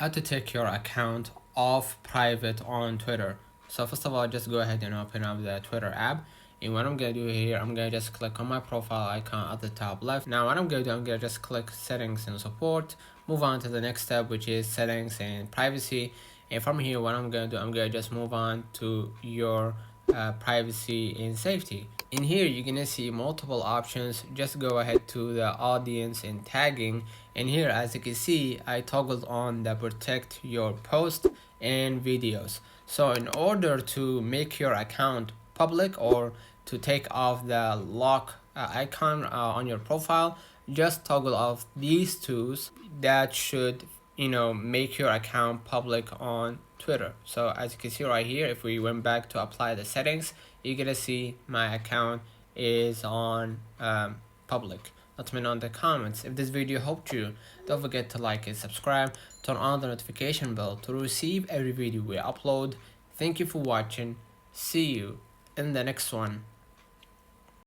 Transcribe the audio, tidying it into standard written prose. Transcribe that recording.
how to take your account off private on Twitter. So first of all, just go ahead and open up the Twitter app. And what I'm gonna do here, I'm gonna just click on my profile icon at the top left. Now what I'm gonna do, I'm gonna just click settings and support, move on to the next step, which is settings and privacy. And from here, what I'm gonna do, I'm gonna just move on to your privacy and safety. In here, you're gonna see multiple options. Just go ahead to the audience and tagging. And here, as you can see, I toggled on the protect your post and videos. So in order to make your account public or to take off the lock icon on your profile, just toggle off these twos. That should make your account public on Twitter. So as you can see right here, if we went back to apply the settings, you're gonna see my account is on public. Let me know in the comments if this video helped you. Don't forget to like and subscribe, turn on the notification bell to receive every video we upload. Thank you for watching. See you in the next one.